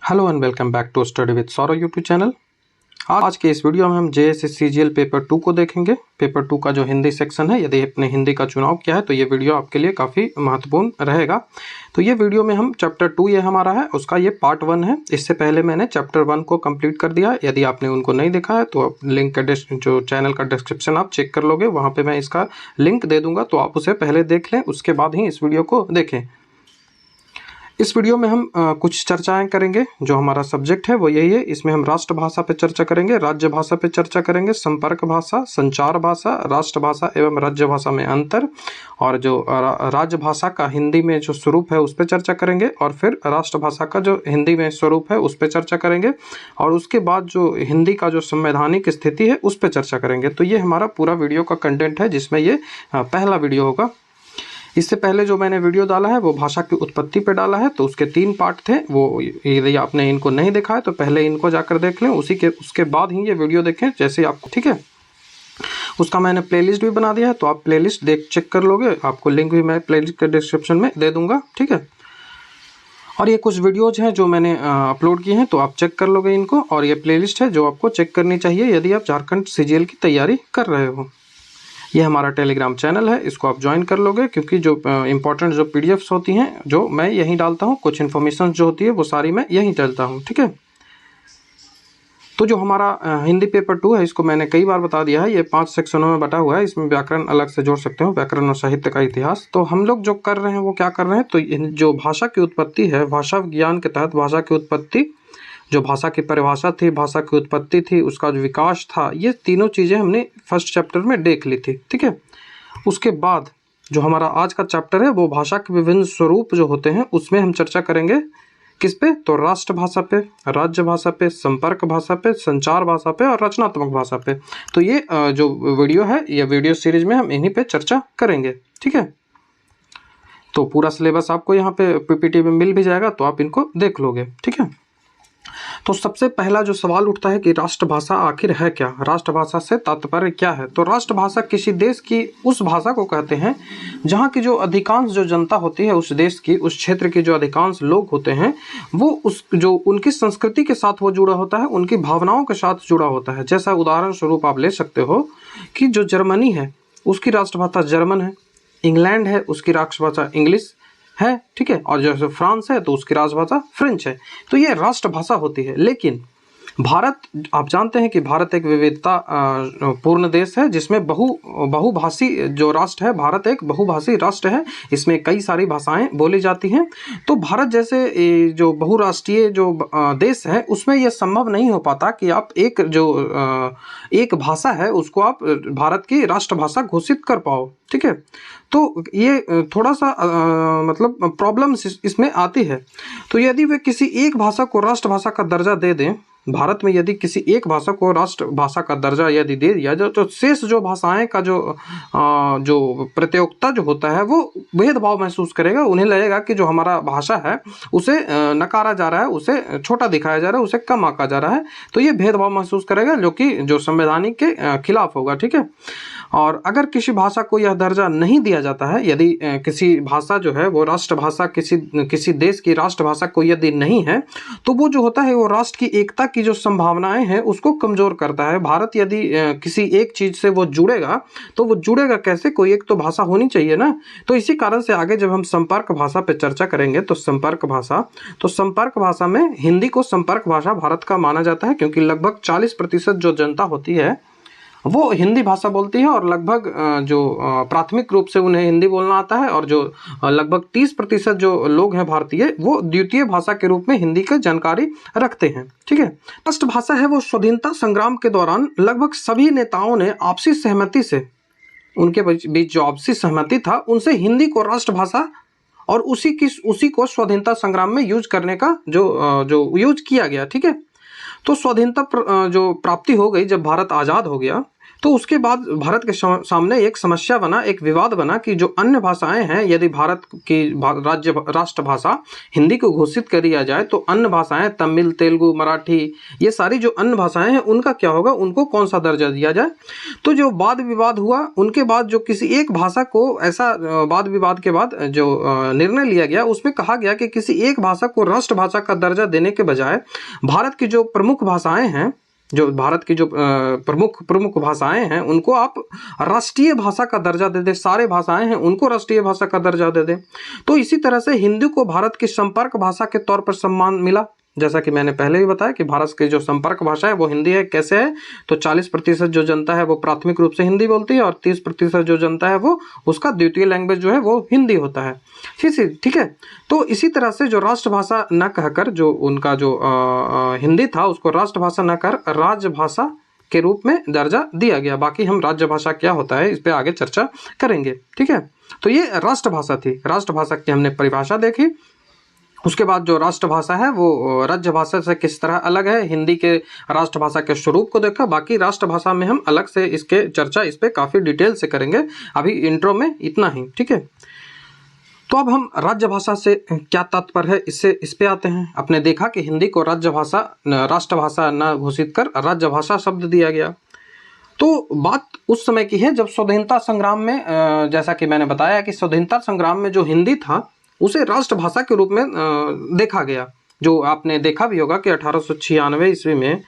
Hello and welcome back to study with Saurav YouTube channel. आज के इस वीडियो में हम JSS CGL पेपर 2 को देखेंगे। पेपर 2 का जो हिंदी सेक्शन है, यदि आपने हिंदी का चुनाव किया है तो ये वीडियो आपके लिए काफ़ी महत्वपूर्ण रहेगा। तो ये वीडियो में हम चैप्टर 2 ये हमारा है, उसका ये पार्ट 1 है। इससे पहले मैंने चैप्टर 1 को कंप्लीट कर दिया। यदि आपने उनको नहीं देखा है तो लिंक का जो चैनल का डिस्क्रिप्शन आप चेक कर लोगे, वहाँ पर मैं इसका लिंक दे दूँगा, तो आप उसे पहले देख लें, उसके बाद ही इस वीडियो को देखें। इस वीडियो में हम कुछ चर्चाएं करेंगे। जो हमारा सब्जेक्ट है वो यही है। इसमें हम राष्ट्रभाषा पे चर्चा करेंगे, राज्य भाषा पे चर्चा करेंगे, संपर्क भाषा, संचार भाषा, राष्ट्रभाषा एवं राज्य भाषा में अंतर, और जो राजभाषा का हिंदी में जो स्वरूप है उस पर चर्चा करेंगे, और फिर राष्ट्रभाषा का जो हिंदी में स्वरूप है उस पर चर्चा करेंगे, और उसके बाद जो हिंदी का जो संवैधानिक स्थिति है उस पर चर्चा करेंगे। तो ये हमारा पूरा वीडियो का कंटेंट है, जिसमें ये पहला वीडियो होगा। इससे पहले जो मैंने वीडियो डाला है वो भाषा की उत्पत्ति पे डाला है, तो उसके 3 पार्ट थे। वो यदि आपने इनको नहीं देखा है तो पहले इनको जाकर देख लें, उसके बाद ही ये वीडियो देखें जैसे आपको, ठीक है। उसका मैंने प्लेलिस्ट भी बना दिया है, तो आप प्लेलिस्ट चेक कर लोगे। आपको लिंक भी मैं प्लेलिस्ट के डिस्क्रिप्शन में दे दूंगा, ठीक है। और ये कुछ वीडियोज हैं जो मैंने अपलोड किए हैं, तो आप चेक कर लोगे इनको। और ये प्लेलिस्ट है जो आपको चेक करनी चाहिए यदि आप झारखंड CGL की तैयारी कर रहे हो। ये हमारा टेलीग्राम चैनल है, इसको आप ज्वाइन कर लोगे, क्योंकि जो इंपॉर्टेंट जो PDFs होती हैं जो मैं यहीं डालता हूँ, कुछ इन्फॉर्मेशन जो होती है वो सारी मैं यहीं डालता हूँ, ठीक है। तो जो हमारा हिंदी पेपर 2 है, इसको मैंने कई बार बता दिया है, ये 5 सेक्शनों में बटा हुआ है। इसमें व्याकरण अलग से जोड़ सकते हो, व्याकरण और साहित्य का इतिहास। तो हम लोग जो कर रहे हैं वो क्या कर रहे हैं, तो जो भाषा की उत्पत्ति है, भाषा विज्ञान के तहत भाषा की उत्पत्ति, जो भाषा की परिभाषा थी, भाषा की उत्पत्ति थी, उसका जो विकास था, ये तीनों चीज़ें हमने फर्स्ट चैप्टर में देख ली थी, ठीक है। उसके बाद जो हमारा आज का चैप्टर है वो भाषा के विभिन्न स्वरूप जो होते हैं उसमें हम चर्चा करेंगे। किस पे? तो राष्ट्रभाषा पे, राज्य भाषा पे, संपर्क भाषा पे, संचार भाषा पे और रचनात्मक भाषा पे। तो ये जो वीडियो है, ये वीडियो सीरीज में हम इन्हीं पे चर्चा करेंगे, ठीक है। तो पूरा सिलेबस आपको यहाँ पे PPT में मिल भी जाएगा, तो आप इनको देख लोगे, ठीक है। तो सबसे पहला जो सवाल उठता है कि राष्ट्रभाषा आखिर है क्या, राष्ट्रभाषा से तात्पर्य क्या है। तो राष्ट्रभाषा किसी देश की उस भाषा को कहते हैं जहाँ की जो अधिकांश जो जनता होती है उस देश की, उस क्षेत्र के जो अधिकांश लोग होते हैं, वो उस जो उनकी संस्कृति के साथ वो जुड़ा होता है, उनकी भावनाओं के साथ जुड़ा होता है। जैसा उदाहरण स्वरूप आप ले सकते हो कि जो जर्मनी है उसकी राष्ट्रभाषा जर्मन है, इंग्लैंड है उसकी राष्ट्रभाषा इंग्लिश है, ठीक है, और जैसे फ्रांस है तो उसकी राष्ट्रभाषा फ्रेंच है। तो ये राष्ट्रभाषा होती है। लेकिन भारत, आप जानते हैं कि भारत एक विविधता पूर्ण देश है, जिसमें बहुभाषी जो राष्ट्र है, भारत एक बहुभाषी राष्ट्र है। इसमें कई सारी भाषाएं बोली जाती हैं। तो भारत जैसे जो बहुराष्ट्रीय जो देश है, उसमें यह संभव नहीं हो पाता कि आप एक भाषा है उसको आप भारत की राष्ट्रभाषा घोषित कर पाओ, ठीक है। तो ये थोड़ा सा मतलब प्रॉब्लम इसमें आती है। तो यदि वे किसी एक भाषा को राष्ट्रभाषा का दर्जा दे दें, भारत में यदि किसी एक भाषा को राष्ट्रभाषा का दर्जा यदि दे दिया जाए, तो शेष जो भाषाएं का जो प्रतियोगिता जो होता है वो भेदभाव महसूस करेगा। उन्हें लगेगा कि जो हमारा भाषा है उसे नकारा जा रहा है, उसे छोटा दिखाया जा रहा है, उसे कम आंका जा रहा है। तो ये भेदभाव महसूस करेगा, जो कि जो संवैधानिक के खिलाफ होगा, ठीक है। और अगर किसी भाषा को यह दर्जा नहीं दिया जाता है, यदि किसी भाषा जो है वो राष्ट्रभाषा किसी देश की राष्ट्रभाषा को यदि नहीं है, तो वो जो होता है वो राष्ट्र की एकता की जो संभावनाएं हैं उसको कमजोर करता है। भारत यदि किसी एक चीज से वो जुड़ेगा, तो वो जुड़ेगा कैसे? कोई एक तो भाषा होनी चाहिए ना। तो इसी कारण से आगे जब हम संपर्क भाषा पे चर्चा करेंगे, तो संपर्क भाषा में हिंदी को संपर्क भाषा भारत का माना जाता है, क्योंकि लगभग 40% जो जनता होती है वो हिंदी भाषा बोलती है, और लगभग जो प्राथमिक रूप से उन्हें हिंदी बोलना आता है, और जो लगभग 30% जो लोग हैं भारतीय, वो द्वितीय भाषा के रूप में हिंदी की जानकारी रखते हैं, ठीक है। राष्ट्रभाषा है वो स्वाधीनता संग्राम के दौरान लगभग सभी नेताओं ने आपसी सहमति से, उनके बीच जो आपसी सहमति था, उनसे हिंदी को राष्ट्रभाषा और उसी को स्वाधीनता संग्राम में यूज करने का जो यूज किया गया, ठीक है। तो स्वाधीनता जो प्राप्ति हो गई, जब भारत आज़ाद हो गया, तो उसके बाद भारत के सामने एक समस्या बना, एक विवाद बना कि जो अन्य भाषाएं हैं, यदि भारत की राष्ट्रभाषा हिंदी को घोषित कर दिया जाए तो अन्य भाषाएं तमिल, तेलुगु, मराठी, ये सारी जो अन्य भाषाएं हैं उनका क्या होगा, उनको कौन सा दर्जा दिया जाए। तो जो वाद विवाद हुआ, उनके बाद जो किसी एक भाषा को ऐसा वाद विवाद के बाद जो निर्णय लिया गया, उसमें कहा गया कि किसी एक भाषा को राष्ट्रभाषा का दर्जा देने के बजाय भारत की जो प्रमुख भाषाएं हैं, जो भारत की जो प्रमुख भाषाएं हैं, उनको आप राष्ट्रीय भाषा का दर्जा दे दें। सारे भाषाएं हैं उनको राष्ट्रीय भाषा का दर्जा दे दें। तो इसी तरह से हिंदी को भारत की संपर्क भाषा के तौर पर सम्मान मिला। जैसा कि मैंने पहले भी बताया कि भारत की जो संपर्क भाषा है वो हिंदी है। कैसे है, तो 40% जो जनता है वो प्राथमिक रूप से हिंदी बोलती है और 30% जो जनता है वो उसका द्वितीय लैंग्वेज जो है वो हिंदी होता है। ठीक है। तो इसी तरह से जो राष्ट्रभाषा न कहकर, जो उनका जो हिंदी था उसको राष्ट्रभाषा न कर राजभाषा के रूप में दर्जा दिया गया। बाकी हम राज्यभाषा क्या होता है इस पर आगे चर्चा करेंगे। ठीक है। तो ये राष्ट्रभाषा थी। राष्ट्रभाषा की हमने परिभाषा देखी। उसके बाद जो राष्ट्रभाषा है वो राज्य भाषा से किस तरह अलग है, हिंदी के राष्ट्रभाषा के स्वरूप को देखा। बाकी राष्ट्रभाषा में हम अलग से इसके चर्चा इस पे काफ़ी डिटेल से करेंगे, अभी इंट्रो में इतना ही। ठीक है। तो अब हम राज्य भाषा से क्या तात्पर्य है इस पे आते हैं। आपने देखा कि हिंदी को राष्ट्रभाषा न घोषित कर राज्यभाषा शब्द दिया गया। तो बात उस समय की है जब स्वतंत्रता संग्राम में, जैसा कि मैंने बताया कि स्वतंत्रता संग्राम में जो हिंदी था उसे राष्ट्रभाषा के रूप में देखा गया। जो आपने देखा भी होगा कि 1896 ईस्वी में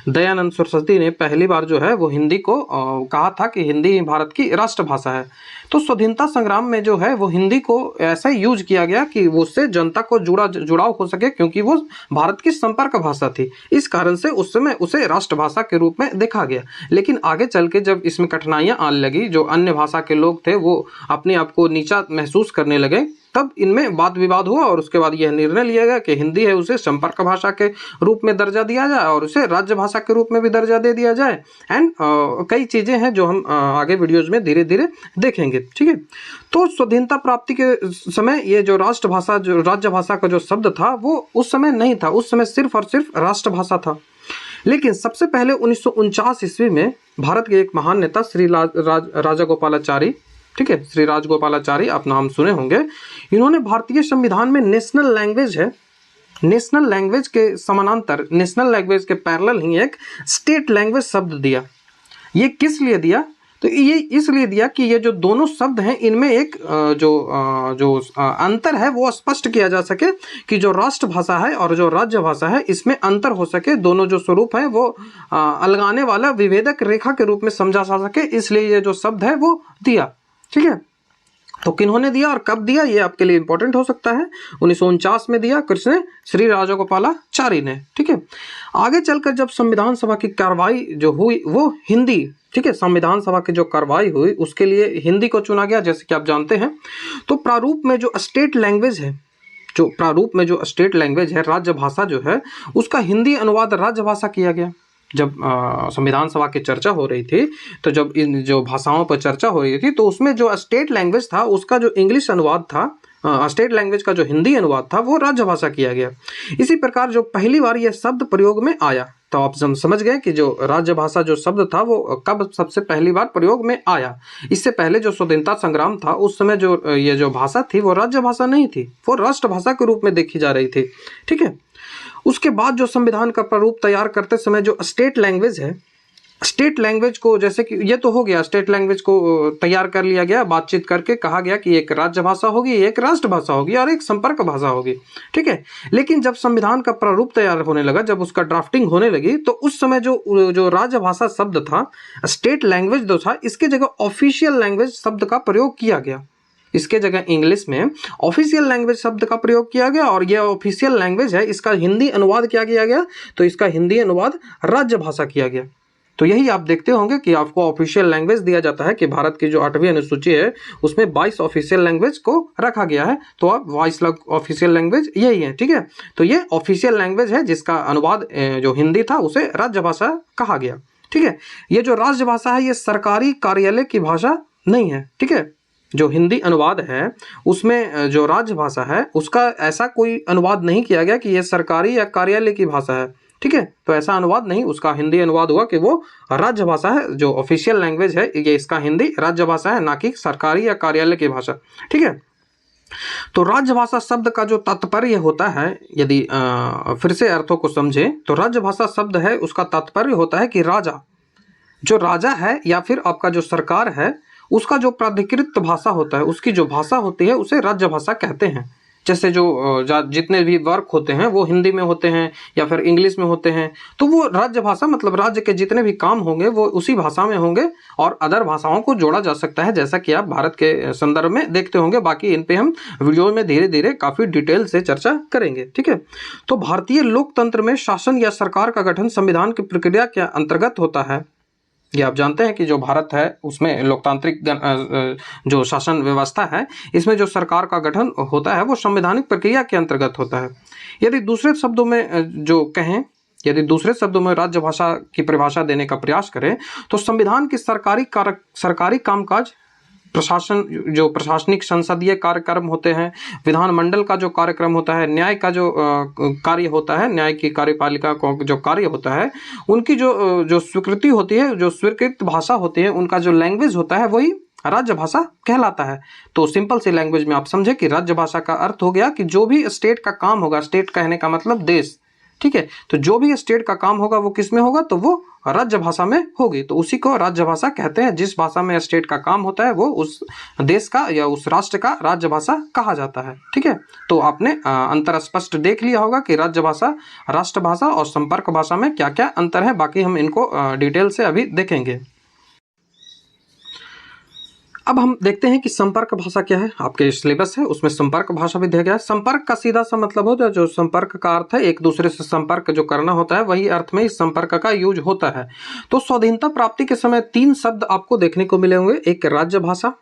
दयानंद सरस्वती ने पहली बार जो है वो हिंदी को कहा था कि हिंदी भारत की राष्ट्रभाषा है। तो स्वतंत्रता संग्राम में जो है वो हिंदी को ऐसा यूज किया गया कि उससे जनता को जुड़ाव हो सके, क्योंकि वो भारत की संपर्क भाषा थी। इस कारण से उस समय उसे राष्ट्रभाषा के रूप में देखा गया। लेकिन आगे चल के जब इसमें कठिनाइयाँ आने लगी, जो अन्य भाषा के लोग थे वो अपने आप को नीचा महसूस करने लगे, तब इनमें वाद विवाद हुआ और उसके बाद यह निर्णय लिया गया कि हिंदी है उसे संपर्क भाषा के रूप में दर्जा दिया जाए और उसे राज्य भाषा के रूप में भी दर्जा दे दिया जाए। एंड कई चीज़ें हैं जो हम आगे वीडियोज में धीरे धीरे देखेंगे। ठीक है। तो स्वतंत्रता प्राप्ति के समय ये जो राष्ट्रभाषा, जो राज्य भाषा का जो शब्द था वो उस समय नहीं था। उस समय सिर्फ और सिर्फ राष्ट्रभाषा था। लेकिन सबसे पहले 1949 ईस्वी में भारत के एक महान नेता श्री राजागोपालाचारी, ठीक है, श्री राजगोपालाचारी, आप नाम सुने होंगे, इन्होंने भारतीय संविधान में नेशनल लैंग्वेज है, नेशनल लैंग्वेज के समानांतर, नेशनल लैंग्वेज के पैरेलल ही एक स्टेट लैंग्वेज शब्द दिया। ये किस लिए दिया, तो ये इसलिए दिया कि ये जो दोनों शब्द हैं इनमें एक जो अंतर है वो स्पष्ट किया जा सके कि जो राष्ट्रभाषा है और जो राज्य भाषा है इसमें अंतर हो सके, दोनों जो स्वरूप हैं वो अलगाने वाला विभेदक रेखा के रूप में समझा जा सके, इसलिए ये जो शब्द है वो दिया। ठीक है। तो किन्होंने दिया और कब दिया ये आपके लिए इंपॉर्टेंट हो सकता है। 1949 में दिया किसने, श्री राजागोपालाचारी ने। ठीक है। आगे चलकर जब संविधान सभा की कार्रवाई जो हुई वो हिंदी, ठीक है, संविधान सभा की जो कार्रवाई हुई उसके लिए हिंदी को चुना गया, जैसे कि आप जानते हैं। तो प्रारूप में जो स्टेट लैंग्वेज है, जो प्रारूप में जो स्टेट लैंग्वेज है, राज्य भाषा जो है, उसका हिंदी अनुवाद राज्य भाषा किया गया। जब संविधान सभा की चर्चा हो रही थी, तो जब इन जो भाषाओं पर चर्चा हो रही थी, तो उसमें जो स्टेट लैंग्वेज था उसका जो इंग्लिश अनुवाद था, स्टेट लैंग्वेज का जो हिंदी अनुवाद था वो राज्य भाषा किया गया। इसी प्रकार जो पहली बार यह शब्द प्रयोग में आया, तो आप समझ गए कि जो राज्य भाषा जो शब्द था वो कब सबसे पहली बार प्रयोग में आया। इससे पहले जो स्वतंत्रता संग्राम था उस समय जो ये जो भाषा थी वो राज्य भाषा नहीं थी, वो राष्ट्रभाषा के रूप में देखी जा रही थी। ठीक है। उसके बाद जो संविधान का प्रारूप तैयार करते समय जो स्टेट लैंग्वेज है, स्टेट लैंग्वेज को, जैसे कि ये तो हो गया, स्टेट लैंग्वेज को तैयार कर लिया गया, बातचीत करके कहा गया कि एक राज्य भाषा होगी, एक राष्ट्रभाषा होगी और एक संपर्क भाषा होगी। ठीक है। लेकिन जब संविधान का प्रारूप तैयार होने लगा, जब उसका ड्राफ्टिंग होने लगी, तो उस समय जो राज्य भाषा शब्द था, स्टेट लैंग्वेज जो था, इसके जगह ऑफिशियल लैंग्वेज शब्द का प्रयोग किया गया। इसके जगह इंग्लिश में ऑफिशियल लैंग्वेज शब्द का प्रयोग किया गया और यह ऑफिशियल लैंग्वेज है, इसका हिंदी अनुवाद क्या किया गया, तो इसका हिंदी अनुवाद राज्य भाषा किया गया। तो यही आप देखते होंगे कि आपको ऑफिशियल लैंग्वेज दिया जाता है कि भारत की जो 8वीं अनुसूची है उसमें 22 ऑफिशियल लैंग्वेज को रखा गया है, तो आप 22 ऑफिशियल लैंग्वेज यही है। ठीक है। तो ये ऑफिशियल लैंग्वेज है जिसका अनुवाद जो हिंदी था उसे राज्य भाषा कहा गया। ठीक है। ये जो राज्य भाषा है ये सरकारी कार्यालय की भाषा नहीं है। ठीक है। जो हिंदी अनुवाद है उसमें जो राज्य भाषा है उसका ऐसा कोई अनुवाद नहीं किया गया कि ये सरकारी या कार्यालय की भाषा है। ठीक है। तो ऐसा अनुवाद नहीं, उसका हिंदी अनुवाद हुआ कि वो राज्य भाषा है, जो ऑफिशियल लैंग्वेज है ये इसका हिंदी राज्य भाषा है, ना कि सरकारी या कार्यालय की भाषा, ठीक है। तो राजभाषा शब्द का जो तात्पर्य होता है, यदि फिर से अर्थों को समझें तो राजभाषा शब्द है उसका तात्पर्य होता है कि राजा, जो राजा है या फिर आपका जो सरकार है, उसका जो प्राधिकृत भाषा होता है, उसकी जो भाषा होती है उसे राज्य भाषा कहते हैं। जैसे जो जितने भी वर्क होते हैं वो हिंदी में होते हैं या फिर इंग्लिश में होते हैं, तो वो राज्य भाषा मतलब राज्य के जितने भी काम होंगे वो उसी भाषा में होंगे, और अदर भाषाओं को जोड़ा जा सकता है, जैसा कि आप भारत के संदर्भ में देखते होंगे। बाकी इन पे हम वीडियो में धीरे धीरे काफ़ी डिटेल से चर्चा करेंगे, ठीक है। तो भारतीय लोकतंत्र में शासन या सरकार का गठन संविधान की प्रक्रिया के अंतर्गत होता है। ये आप जानते हैं कि जो भारत है उसमें लोकतांत्रिक जो शासन व्यवस्था है, इसमें जो सरकार का गठन होता है वो संवैधानिक प्रक्रिया के अंतर्गत होता है। यदि दूसरे शब्दों में जो कहें, यदि दूसरे शब्दों में राज्य भाषा की परिभाषा देने का प्रयास करें तो संविधान की सरकारी कामकाज, प्रशासन, जो प्रशासनिक संसदीय कार्यक्रम होते हैं, विधानमंडल का जो कार्यक्रम होता है, न्याय का जो कार्य होता है, न्याय की कार्यपालिका का जो कार्य होता है, उनकी जो स्वीकृति होती है, जो स्वीकृत भाषा होती है, उनका जो लैंग्वेज होता है वही राज्य भाषा कहलाता है। तो सिंपल सी लैंग्वेज में आप समझे कि राज्य भाषा का अर्थ हो गया कि जो भी स्टेट का काम होगा, स्टेट कहने का मतलब देश, ठीक है, तो जो भी स्टेट का काम होगा वो किस में होगा, तो वो राज्य भाषा में होगी, तो उसी को राज्य भाषा कहते हैं। जिस भाषा में स्टेट का काम होता है वो उस देश का या उस राष्ट्र का राज्य भाषा कहा जाता है, ठीक है। तो आपने अंतर स्पष्ट देख लिया होगा कि राज्य भाषा, राष्ट्र भाषा और संपर्क भाषा में क्या क्या अंतर है। बाकी हम इनको डिटेल से अभी देखेंगे। अब हम देखते हैं कि संपर्क भाषा क्या है। आपके सिलेबस है उसमें संपर्क भाषा भी दिया गया है। संपर्क का सीधा सा मतलब होता है, जो संपर्क का अर्थ है एक दूसरे से संपर्क जो करना होता है, वही अर्थ में इस संपर्क का यूज होता है। तो स्वाधीनता प्राप्ति के समय 3 शब्द आपको देखने को मिले होंगे, एक राज्य भाषा,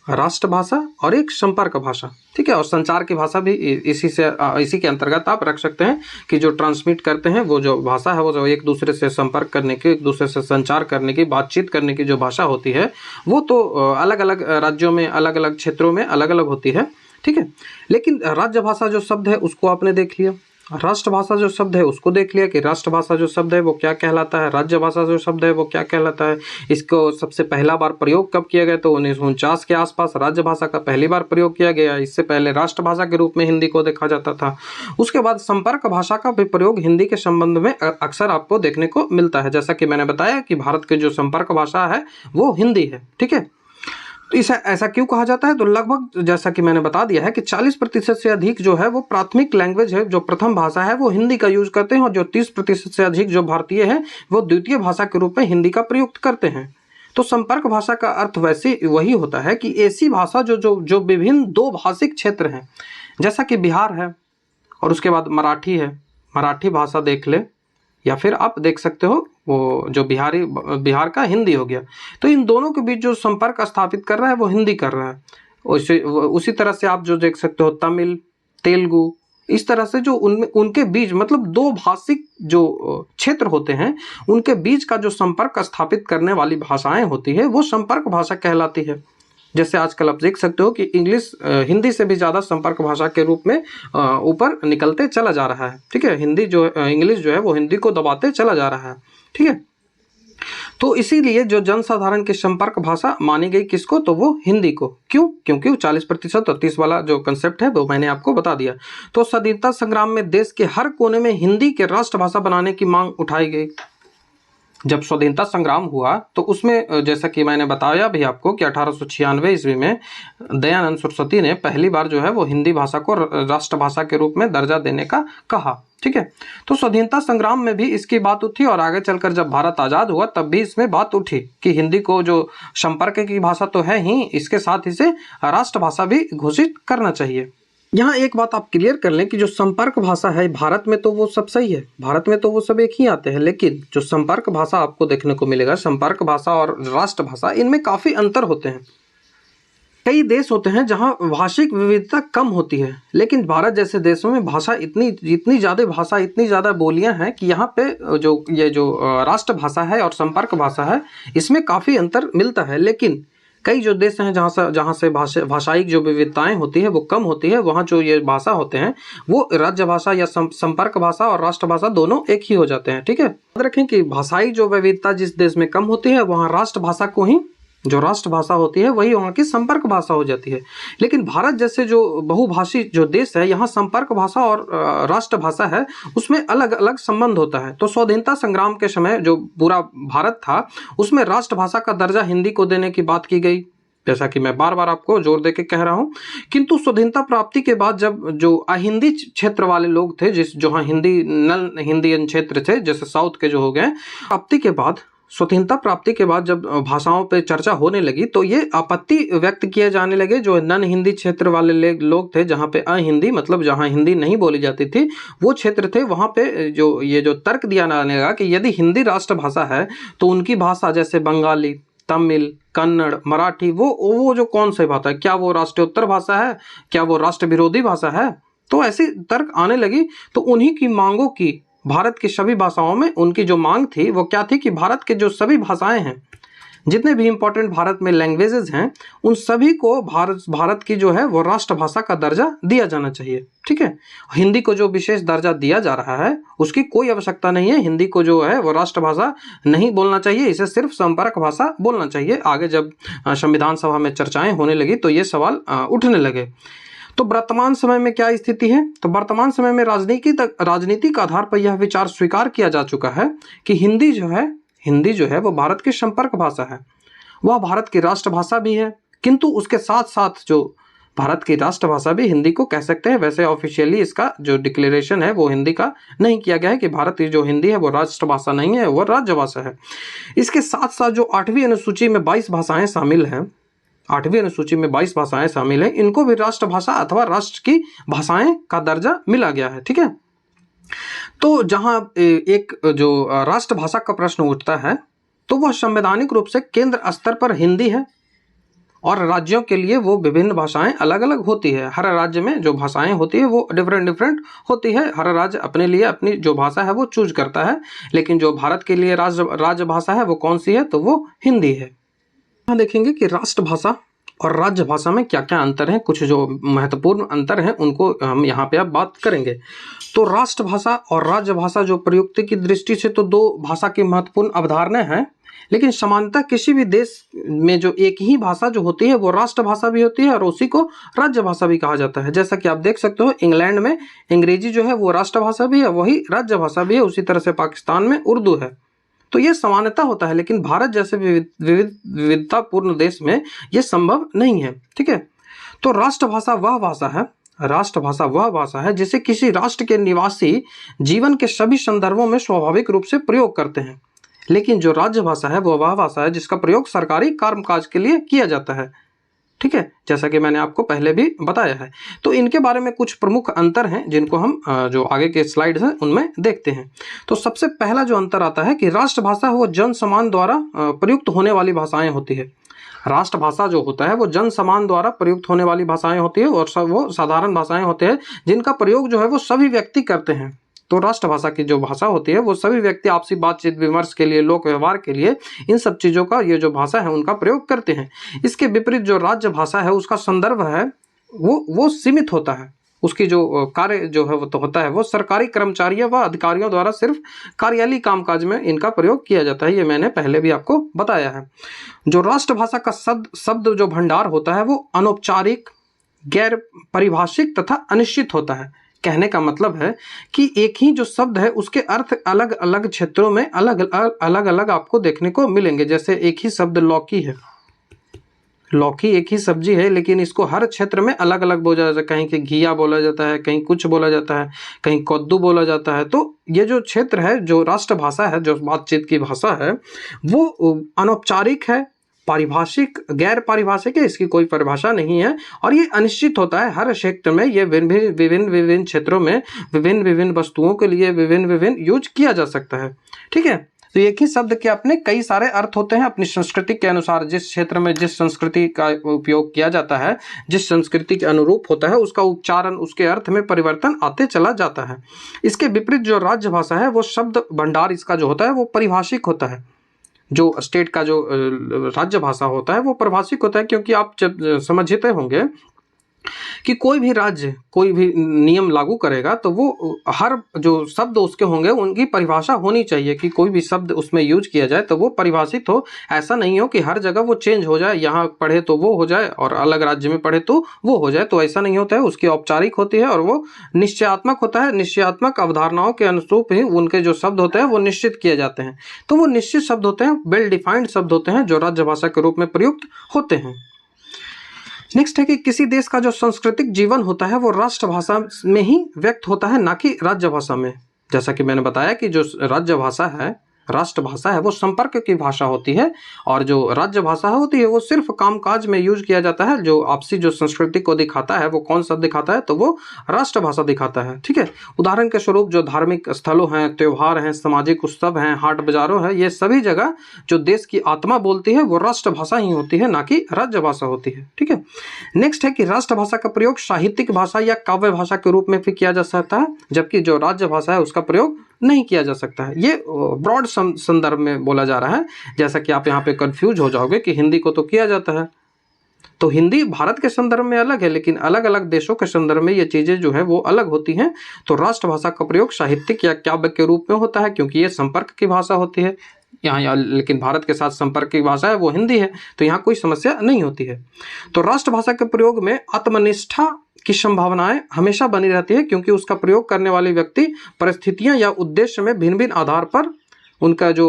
राष्ट्र भाषा और एक संपर्क भाषा, ठीक है। और संचार की भाषा भी इसी के अंतर्गत आप रख सकते हैं कि जो ट्रांसमिट करते हैं वो जो भाषा है, वो जो एक दूसरे से संपर्क करने की, एक दूसरे से संचार करने की, बातचीत करने की जो भाषा होती है वो तो अलग अलग राज्यों में, अलग अलग क्षेत्रों में अलग अलग होती है, ठीक है। लेकिन राज्य भाषा जो शब्द है उसको आपने देख लिया, राष्ट्रभाषा जो शब्द है उसको देख लिया कि राष्ट्रभाषा जो शब्द है वो क्या कहलाता है, राज्य भाषा जो शब्द है वो क्या कहलाता है। इसको सबसे पहला बार प्रयोग कब किया गया, तो 1949 के आसपास राज्य भाषा का पहली बार प्रयोग किया गया। इससे पहले राष्ट्रभाषा के रूप में हिंदी को देखा जाता था। उसके बाद संपर्क भाषा का भी प्रयोग हिंदी के संबंध में अक्सर आपको देखने को मिलता है। जैसा कि मैंने बताया कि भारत की जो संपर्क भाषा है वो हिंदी है, ठीक है। तो इसे ऐसा क्यों कहा जाता है, तो लगभग जैसा कि मैंने बता दिया है कि 40% से अधिक जो है वो प्राथमिक लैंग्वेज है, जो प्रथम भाषा है वो हिंदी का यूज करते हैं, और जो 30% से अधिक जो भारतीय है वो द्वितीय भाषा के रूप में हिंदी का प्रयोग करते हैं। तो संपर्क भाषा का अर्थ वैसे वही होता है कि ऐसी भाषा जो विभिन्न 2 भाषिक क्षेत्र हैं, जैसा कि बिहार है और उसके बाद मराठी है, मराठी भाषा देख ले, या फिर आप देख सकते हो वो जो बिहार का हिंदी हो गया। तो इन दोनों के बीच जो संपर्क स्थापित कर रहा है वो हिंदी कर रहा है। उसी तरह से आप जो देख सकते हो तमिल, तेलुगु, इस तरह से जो उनके बीच मतलब 2 भाषिक जो क्षेत्र होते हैं उनके बीच का जो संपर्क स्थापित करने वाली भाषाएं होती है वो संपर्क भाषा कहलाती है। जैसे आजकल आप देख सकते हो कि इंग्लिश हिंदी से भी ज़्यादा संपर्क भाषा के रूप में ऊपर निकलते चला जा रहा है, ठीक है। इंग्लिश जो है वो हिंदी को दबाते चला जा रहा है, ठीक है। तो इसीलिए जो जनसाधारण की संपर्क भाषा मानी गई किसको, तो वो हिंदी को। क्यों? क्योंकि वो 40% और 30 वाला जो कंसेप्ट है वो मैंने आपको बता दिया। तो स्वाधीनता संग्राम में देश के हर कोने में हिंदी के राष्ट्रभाषा बनाने की मांग उठाई गई। जब स्वाधीनता संग्राम हुआ तो उसमें जैसा कि मैंने बताया भी आपको कि 1896 ईस्वी में दयानंद सरस्वती ने पहली बार जो है वो हिंदी भाषा को राष्ट्रभाषा के रूप में दर्जा देने का कहा, ठीक है। तो स्वाधीनता संग्राम में भी इसकी बात उठी, और आगे चलकर जब भारत आज़ाद हुआ तब भी इसमें बात उठी कि हिंदी को जो संपर्क की भाषा तो है ही, इसके साथ इसे राष्ट्रभाषा भी घोषित करना चाहिए। यहाँ एक बात आप क्लियर कर लें कि जो संपर्क भाषा है भारत में तो वो सब सही है, भारत में तो वो सब एक ही आते हैं, लेकिन जो संपर्क भाषा आपको देखने को मिलेगा, संपर्क भाषा और राष्ट्रभाषा, इनमें काफ़ी अंतर होते हैं। कई देश होते हैं जहाँ भाषिक विविधता कम होती है, लेकिन भारत जैसे देशों में भाषा इतनी ज़्यादा बोलियाँ हैं कि यहाँ पे जो राष्ट्रभाषा है और संपर्क भाषा है इसमें काफ़ी अंतर मिलता है। लेकिन कई जो देश हैं जहाँ से भाषाई जो विविधताएं होती है वो कम होती है, वहाँ जो ये भाषा होते हैं वो राज्य भाषा या संपर्क भाषा और राष्ट्रभाषा दोनों एक ही हो जाते हैं। ठीक है, याद रखें कि भाषाई जो विविधता जिस देश में कम होती है वहाँ राष्ट्रभाषा को ही, जो राष्ट्रभाषा होती है वही वहाँ की संपर्क भाषा हो जाती है। लेकिन भारत जैसे जो बहुभाषी जो देश है, यहाँ संपर्क भाषा और राष्ट्रभाषा है उसमें अलग अलग संबंध होता है। तो स्वाधीनता संग्राम के समय जो पूरा भारत था उसमें राष्ट्रभाषा का दर्जा हिंदी को देने की बात की गई, जैसा कि मैं बार बार आपको जोर देके कह रहा हूँ। किंतु स्वाधीनता प्राप्ति के बाद जब जो अहिंदी क्षेत्र वाले लोग थे, जहाँ हिंदी नल हिंदी क्षेत्र थे, जैसे साउथ के जो हो गए, प्राप्ति के बाद स्वतंत्रता प्राप्ति के बाद जब भाषाओं पे चर्चा होने लगी तो ये आपत्ति व्यक्त किए जाने लगे। जो नन हिंदी क्षेत्र वाले लोग थे, जहाँ पे अहिंदी मतलब जहाँ हिंदी नहीं बोली जाती थी वो क्षेत्र थे, वहाँ पे जो तर्क दिया जाने लगा कि यदि हिंदी राष्ट्रभाषा है तो उनकी भाषा जैसे बंगाली, तमिल, कन्नड़, मराठी वो जो कौन सी भाषा है, क्या वो राष्ट्रीयोत्तर भाषा है, क्या वो राष्ट्र विरोधी भाषा है? तो ऐसी तर्क आने लगी। तो उन्हीं की मांगों की भारत की सभी भाषाओं में उनकी जो मांग थी वो क्या थी कि भारत के जो सभी भाषाएं हैं, जितने भी इंपॉर्टेंट भारत में लैंग्वेजेस हैं, उन सभी को भारत की जो है वो राष्ट्रभाषा का दर्जा दिया जाना चाहिए। ठीक है, हिंदी को जो विशेष दर्जा दिया जा रहा है उसकी कोई आवश्यकता नहीं है। हिंदी को जो है वो राष्ट्रभाषा नहीं बोलना चाहिए, इसे सिर्फ संपर्क भाषा बोलना चाहिए। आगे जब संविधान सभा में चर्चाएं होने लगी तो ये सवाल उठने लगे। तो वर्तमान समय में क्या स्थिति है? तो वर्तमान समय में राजनीतिक आधार पर यह विचार स्वीकार किया जा चुका है कि हिंदी जो है वो भारत की संपर्क भाषा है, वह भारत की राष्ट्रभाषा भी है। किंतु उसके साथ साथ जो भारत की राष्ट्रभाषा भी हिंदी को कह सकते हैं। वैसे ऑफिशियली इसका जो डिक्लेरेशन है वो हिंदी का नहीं किया गया है कि भारत की जो हिंदी है वो राष्ट्रभाषा नहीं है, वो राज्य भाषा है। इसके साथ साथ जो 8वीं अनुसूची में 22 भाषाएं शामिल हैं, 8वीं अनुसूची में 22 भाषाएं शामिल हैं, इनको भी राष्ट्रभाषा अथवा राष्ट्र की भाषाएं का दर्जा मिला गया है। ठीक है, तो जहां एक जो राष्ट्रभाषा का प्रश्न उठता है तो वह संवैधानिक रूप से केंद्र स्तर पर हिंदी है और राज्यों के लिए वो विभिन्न भाषाएं अलग अलग होती है। हर राज्य में जो भाषाएं होती है वो डिफरेंट होती है। हर राज्य अपने लिए अपनी जो भाषा है वो चूज करता है, लेकिन जो भारत के लिए राज्य भाषा है वो कौन सी है? तो वो हिंदी है। यहाँ देखेंगे कि राष्ट्रभाषा और राज्य भाषा में क्या क्या अंतर हैं, कुछ जो महत्वपूर्ण अंतर हैं उनको हम यहाँ पे अब बात करेंगे। तो राष्ट्रभाषा और राज्य भाषा जो प्रयुक्ति की दृष्टि से तो दो भाषा की महत्वपूर्ण अवधारणाएं हैं, लेकिन समानता किसी भी देश में जो एक ही भाषा जो होती है वो राष्ट्रभाषा भी होती है और उसी को राज्य भाषा भी कहा जाता है। जैसा कि आप देख सकते हो इंग्लैंड में अंग्रेजी जो है वो राष्ट्रभाषा भी है, वही राज्य भाषा भी है। उसी तरह से पाकिस्तान में उर्दू है। तो ये समानता होता है, लेकिन भारत जैसे विविधतापूर्ण देश में ये संभव नहीं है। ठीक है, तो राष्ट्रभाषा वह भाषा है जिसे किसी राष्ट्र के निवासी जीवन के सभी संदर्भों में स्वाभाविक रूप से प्रयोग करते हैं। लेकिन जो राज्य भाषा है वह भाषा है जिसका प्रयोग सरकारी कामकाज के लिए किया जाता है। ठीक है, जैसा कि मैंने आपको पहले भी बताया है। तो इनके बारे में कुछ प्रमुख अंतर हैं जिनको हम जो आगे के स्लाइड्स हैं उनमें देखते हैं। तो सबसे पहला जो अंतर आता है कि राष्ट्रभाषा वो जन समान द्वारा प्रयुक्त होने वाली भाषाएं होती है। राष्ट्रभाषा जो होता है वो जन समान द्वारा प्रयुक्त होने वाली भाषाएं होती है और वो साधारण भाषाएं होते हैं जिनका प्रयोग जो है वो सभी व्यक्ति करते हैं। तो राष्ट्रभाषा की जो भाषा होती है वो सभी व्यक्ति आपसी बातचीत विमर्श के लिए, लोक व्यवहार के लिए, इन सब चीज़ों का ये जो भाषा है उनका प्रयोग करते हैं। इसके विपरीत जो राज्य भाषा है उसका संदर्भ है वो सीमित होता है। उसकी जो कार्य जो है वो तो होता है वो सरकारी कर्मचारियों व अधिकारियों द्वारा सिर्फ कार्यालयी कामकाज में इनका प्रयोग किया जाता है। ये मैंने पहले भी आपको बताया है। जो राष्ट्रभाषा का शब्द जो भंडार होता है वो अनौपचारिक, गैर परिभाषिक तथा अनिश्चित होता है। कहने का मतलब है कि एक ही जो शब्द है उसके अर्थ अलग अलग क्षेत्रों में अलग आपको देखने को मिलेंगे। जैसे एक ही शब्द लौकी है, लौकी एक ही सब्जी है, लेकिन इसको हर क्षेत्र में अलग अलग बोला जाता है। कहीं के घिया बोला जाता है, कहीं कुछ बोला जाता है, कहीं कद्दू बोला जाता है। तो ये जो क्षेत्र है, जो राष्ट्रभाषा है, जो बातचीत की भाषा है, वो अनौपचारिक है, पारिभाषिक, गैर पारिभाषिक है, इसकी कोई परिभाषा नहीं है और ये अनिश्चित होता है। हर क्षेत्र में ये विभिन्न क्षेत्रों में विभिन्न वस्तुओं के लिए विभिन्न यूज किया जा सकता है। ठीक है, तो एक ही शब्द के अपने कई सारे अर्थ होते हैं अपनी संस्कृति के अनुसार। जिस क्षेत्र में जिस संस्कृति का उपयोग किया जाता है, जिस संस्कृति के अनुरूप होता है, उसका उच्चारण, उसके अर्थ में परिवर्तन आते चला जाता है। इसके विपरीत जो राज्य भाषा है वो शब्द भंडार इसका जो होता है वो परिभाषिक होता है। जो स्टेट का जो राज्य भाषा होता है वो परिभाषिक होता है, क्योंकि आप जब समझते होंगे कि कोई भी राज्य कोई भी नियम लागू करेगा तो वो हर जो शब्द उसके होंगे उनकी परिभाषा होनी चाहिए, कि कोई भी शब्द उसमें यूज किया जाए तो वो परिभाषित हो। ऐसा नहीं हो कि हर जगह वो चेंज हो जाए, यहाँ पढ़े तो वो हो जाए और अलग राज्य में पढ़े तो वो हो जाए, तो ऐसा नहीं होता है। उसकी औपचारिक होती है और वो निश्चयात्मक होता है। निश्चयात्मक अवधारणाओं के अनुरूप ही उनके जो शब्द होते हैं वो निश्चित किए जाते हैं। तो वो निश्चित शब्द होते हैं, वेल डिफाइंड शब्द होते हैं जो राज्य भाषा के रूप में प्रयुक्त होते हैं। नेक्स्ट है कि किसी देश का जो सांस्कृतिक जीवन होता है वो राष्ट्रभाषा में ही व्यक्त होता है, ना कि राज्य भाषा में। जैसा कि मैंने बताया कि जो राज्य भाषा है, राष्ट्रभाषा है, वो संपर्क की भाषा होती है, और जो राज्य भाषा होती है वो सिर्फ कामकाज में यूज किया जाता है। जो आपसी जो संस्कृति को दिखाता है वो कौन सा दिखाता है, तो वो राष्ट्रभाषा दिखाता है। ठीक है, उदाहरण के स्वरूप जो धार्मिक स्थलों हैं, त्योहार हैं, सामाजिक उत्सव हैं, हाट बाजारों है, ये सभी जगह जो देश की आत्मा बोलती है वो राष्ट्रभाषा ही होती है, ना कि राज्य भाषा होती है। ठीक है, नेक्स्ट है कि राष्ट्रभाषा का प्रयोग साहित्यिक भाषा या काव्य भाषा के रूप में भी किया जा सकता है, जबकि जो राज्य भाषा है उसका प्रयोग नहीं किया जा सकता है। ये ब्रॉड संदर्भ में बोला जा रहा है। जैसा कि आप यहाँ पे कंफ्यूज हो जाओगे कि हिंदी को तो किया जाता है, तो हिंदी भारत के संदर्भ में अलग है, लेकिन अलग अलग देशों के संदर्भ में ये चीज़ें जो है वो अलग होती हैं। तो राष्ट्रभाषा का प्रयोग साहित्यिक या काव्य के रूप में होता है, क्योंकि ये संपर्क की भाषा होती है यहाँ, लेकिन भारत के साथ संपर्क की भाषा है वो हिंदी है, तो यहाँ कोई समस्या नहीं होती है। तो राष्ट्रभाषा के प्रयोग में आत्मनिष्ठा की संभावनाएं हमेशा बनी रहती है, क्योंकि उसका प्रयोग करने वाले व्यक्ति परिस्थितियां या उद्देश्य में भिन्न भिन्न आधार पर उनका जो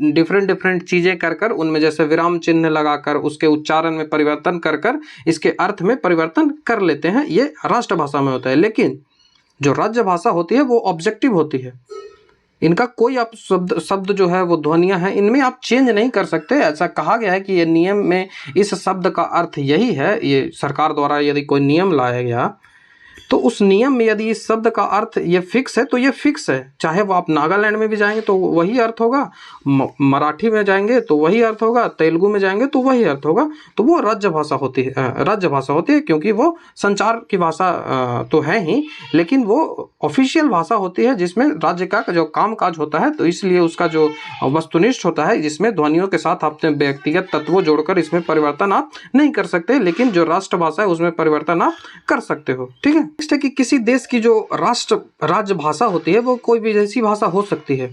डिफरेंट चीज़ें कर उनमें जैसे विराम चिन्ह लगाकर उसके उच्चारण में परिवर्तन कर इसके अर्थ में परिवर्तन कर लेते हैं। ये राष्ट्रभाषा में होता है। लेकिन जो राज्य भाषा होती है वो ऑब्जेक्टिव होती है। इनका कोई आप शब्द जो है वो ध्वनियां हैं, इनमें आप चेंज नहीं कर सकते। ऐसा कहा गया है कि ये नियम में इस शब्द का अर्थ यही है। ये सरकार द्वारा यदि कोई नियम लाया गया तो उस नियम में यदि इस शब्द का अर्थ ये फिक्स है तो ये फिक्स है। चाहे वो आप नागालैंड में भी जाएंगे तो वही अर्थ होगा, मराठी में जाएंगे तो वही अर्थ होगा, तेलुगु में जाएंगे तो वही अर्थ होगा। तो वो राज्य भाषा होती है, क्योंकि वो संचार की भाषा तो है ही, लेकिन वो ऑफिशियल भाषा होती है जिसमें राज्य का जो कामकाज होता है। तो इसलिए उसका जो वस्तुनिष्ठ होता है, जिसमें ध्वनियों के साथ अपने व्यक्तिगत तत्वों जोड़कर इसमें परिवर्तन आप नहीं कर सकते, लेकिन जो राष्ट्रभाषा है उसमें परिवर्तन आप कर सकते हो। ठीक है, नेक्स्ट है कि किसी देश की जो राज्य भाषा होती है वो कोई विदेशी भाषा हो सकती है।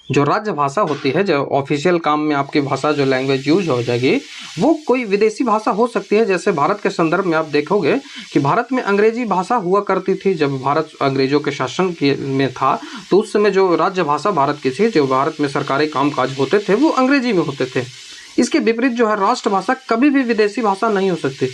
जो राज्य भाषा होती है, जो ऑफिशियल काम में आपकी भाषा जो लैंग्वेज यूज हो जाएगी वो कोई विदेशी भाषा हो सकती है। जैसे भारत के संदर्भ में आप देखोगे कि भारत में अंग्रेजी भाषा हुआ करती थी। जब भारत अंग्रेजों के शासन में था तो उस समय जो राज्य भाषा भारत की थी, जो भारत में सरकारी कामकाज होते थे वो अंग्रेजी में होते थे। इसके विपरीत जो है राष्ट्रभाषा कभी भी विदेशी भाषा नहीं हो सकती।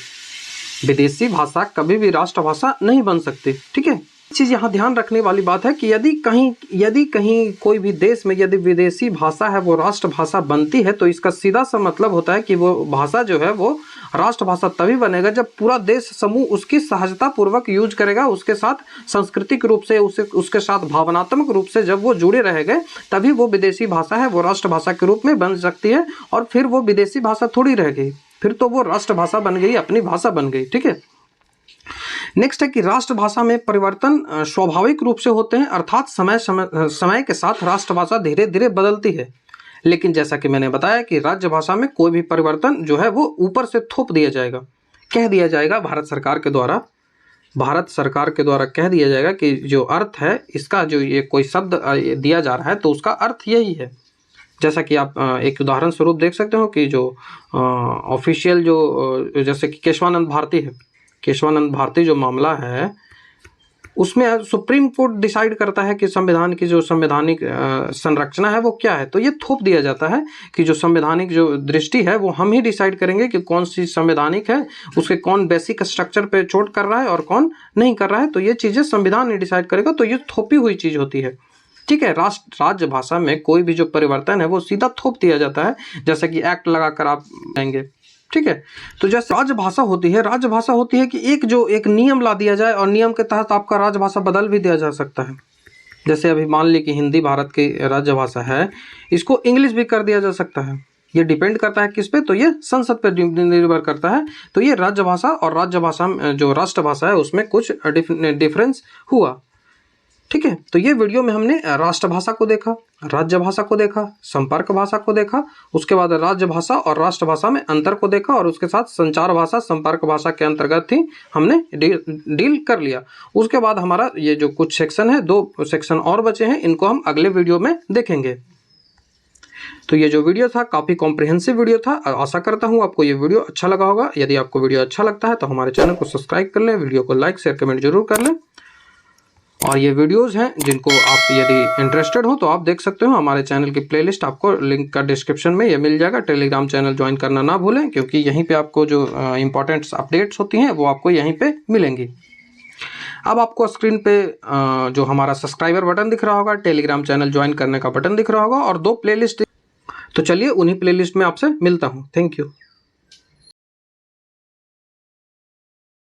विदेशी भाषा कभी भी राष्ट्रभाषा नहीं बन सकती। ठीक है, चीज़ यहाँ ध्यान रखने वाली बात है कि यदि कहीं कोई भी देश में यदि विदेशी भाषा है वो राष्ट्रभाषा बनती है तो इसका सीधा सा मतलब होता है कि वो भाषा जो है वो राष्ट्रभाषा तभी बनेगा जब पूरा देश समूह उसकी सहजता पूर्वक यूज करेगा, उसके साथ सांस्कृतिक रूप से उसके साथ भावनात्मक रूप से जब वो जुड़े रहेंगे तभी वो विदेशी भाषा है वो राष्ट्रभाषा के रूप में बन सकती है। और फिर वो विदेशी भाषा थोड़ी रह गई, फिर तो वो राष्ट्रभाषा बन गई, अपनी भाषा बन गई। ठीक है, नेक्स्ट है कि राष्ट्रभाषा में परिवर्तन स्वाभाविक रूप से होते हैं, अर्थात समय के साथ राष्ट्रभाषा धीरे धीरे बदलती है। लेकिन जैसा कि मैंने बताया कि राज्य भाषा में कोई भी परिवर्तन जो है वो ऊपर से थोप दिया जाएगा, कह दिया जाएगा भारत सरकार के द्वारा कह दिया जाएगा कि जो अर्थ है इसका जो ये कोई शब्द दिया जा रहा है तो उसका अर्थ यही है। जैसा कि आप एक उदाहरण स्वरूप देख सकते हो कि जो ऑफिशियल जो जैसे कि केशवानंद भारती जो मामला है उसमें सुप्रीम कोर्ट डिसाइड करता है कि संविधान की जो संवैधानिक संरचना है वो क्या है। तो ये थोप दिया जाता है कि जो संवैधानिक जो दृष्टि है वो हम ही डिसाइड करेंगे कि कौन सी संवैधानिक है, उसके कौन बेसिक स्ट्रक्चर पे चोट कर रहा है और कौन नहीं कर रहा है। तो ये चीज़ें संविधान ही डिसाइड करेगा। तो ये थोपी हुई चीज़ होती है। ठीक है, राज्य भाषा में कोई भी जो परिवर्तन है वो सीधा थोप दिया जाता है, जैसे कि एक्ट लगाकर आप आएंगे। ठीक है, तो जैसे राजभाषा होती है कि एक नियम ला दिया जाए और नियम के तहत आपका राजभाषा बदल भी दिया जा सकता है। जैसे अभी मान ली कि हिंदी भारत की राजभाषा है, इसको इंग्लिश भी कर दिया जा सकता है। ये डिपेंड करता है किस पे, तो ये संसद पे निर्भर करता है। तो ये राज्य भाषा और राज्य भाषा जो राष्ट्रभाषा है उसमें कुछ डिफरेंस हुआ। ठीक है। तो ये वीडियो में हमने राष्ट्रभाषा को देखा, राज्य भाषा को देखा, संपर्क भाषा को देखा, उसके बाद राज्य भाषा और राष्ट्रभाषा में अंतर को देखा, और उसके साथ संचार भाषा संपर्क भाषा के अंतर्गत ही हमने डील कर लिया। उसके बाद हमारा ये जो कुछ सेक्शन है, 2 सेक्शन और बचे हैं, इनको हम अगले वीडियो में देखेंगे। तो ये जो वीडियो था काफ़ी कॉम्प्रिहेंसिव वीडियो था। आशा करता हूँ आपको ये वीडियो अच्छा लगा होगा। यदि आपको वीडियो अच्छा लगता है तो हमारे चैनल को सब्सक्राइब कर लें, वीडियो को लाइक शेयर कमेंट जरूर कर लें। और ये वीडियोज़ हैं जिनको आप यदि इंटरेस्टेड हो तो आप देख सकते हो। हमारे चैनल की प्लेलिस्ट आपको लिंक का डिस्क्रिप्शन में ये मिल जाएगा। टेलीग्राम चैनल ज्वाइन करना ना भूलें, क्योंकि यहीं पे आपको जो इंपॉर्टेंट अपडेट्स होती हैं वो आपको यहीं पे मिलेंगी। अब आपको स्क्रीन पे जो हमारा सब्सक्राइबर बटन दिख रहा होगा, टेलीग्राम चैनल ज्वाइन करने का बटन दिख रहा होगा, और 2 प्लेलिस्ट। तो चलिए उन्हीं प्लेलिस्ट में आपसे मिलता हूँ। Thank you.